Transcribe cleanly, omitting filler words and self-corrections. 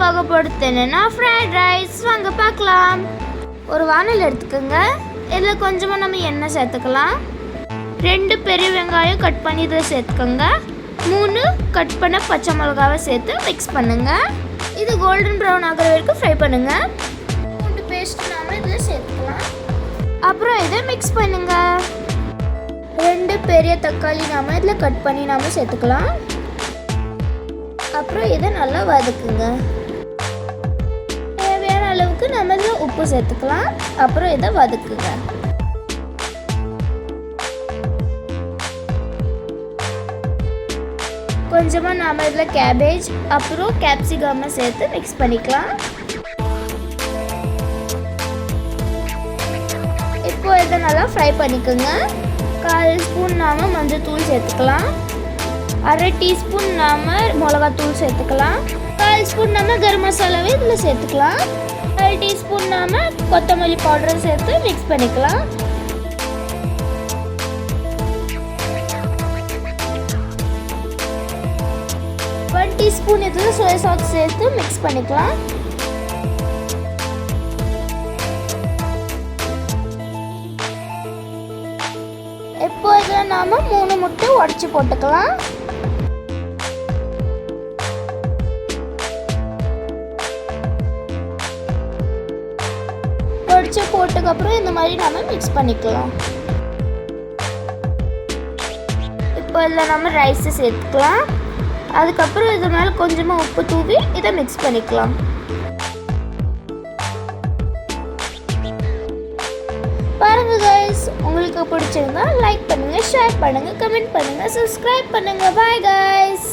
பார்க்க போகிறது என்னென்னா ஃப்ரைட் ரைஸ். வாங்க பார்க்கலாம். ஒரு வானல் எடுத்துக்கோங்க. இதில் கொஞ்சமாக நம்ம எண்ணெய் சேர்த்துக்கலாம். 2 பெரிய வெங்காயம் கட் பண்ணி இதில் சேர்த்துக்கோங்க. 3 கட் பண்ண பச்சை மிளகாவை சேர்த்து மிக்ஸ் பண்ணுங்கள். இது கோல்டன் ப்ரௌன் ஆகிற வரைக்கும் ஃப்ரை பண்ணுங்கள். பூண்டு பேஸ்ட் நாம் இதில் சேர்த்துக்கலாம். அப்புறம் இதை மிக்ஸ் பண்ணுங்கள். 2 பெரிய தக்காளி நாம் இதில் கட் பண்ணி நாம் சேர்த்துக்கலாம். அப்புறம் இதை நல்லா வதக்குங்க. தேவையான அளவுக்கு நம்ம இதில் உப்பு சேர்த்துக்கலாம். அப்புறம் இதை வதக்குங்க. கொஞ்சமாக நாம் இதில் கேபேஜ் அப்புறம் கேப்சிகம்மை சேர்த்து மிக்ஸ் பண்ணிக்கலாம். இப்போ இதை நல்லா ஃப்ரை பண்ணிக்கோங்க. 1/4 ஸ்பூன் நாம் மஞ்சள் தூள் சேர்த்துக்கலாம். 1/2 டீஸ்பூன் நாம் மிளகாத்தூள் சேர்த்துக்கலாம். 1/4 ஸ்பூன் நாம் கரம் மசாலாவை இதில் சேர்த்துக்கலாம். 1/2 டீஸ்பூன் நாம் கொத்தமல்லி பவுடரை சேர்த்து மிக்ஸ் பண்ணிக்கலாம். ஒன் டீஸ்பூன் இதில் சோயா சாஸ் சேர்த்து மிக்ஸ் பண்ணிக்கலாம். இப்போ இதில் நாம் 3 முட்டை உடச்சி போட்டுக்கலாம். உடச்சி போட்டதுக்கப்புறம் இந்த மாதிரி நம்ம மிக்ஸ் பண்ணிக்கலாம். இப்போ இதில் நம்ம ரைஸை சேர்த்துக்கலாம். அதுக்கப்புறம் இது மேலே கொஞ்சமாக உப்பு தூவி இதை மிக்ஸ் பண்ணிக்கலாம். பாருங்க கைஸ், உங்களுக்கு பிடிச்சிருந்தா லைக் பண்ணுங்க, ஷேர் பண்ணுங்க, கமெண்ட் பண்ணுங்க, சப்ஸ்கிரைப் பண்ணுங்க. Bye guys.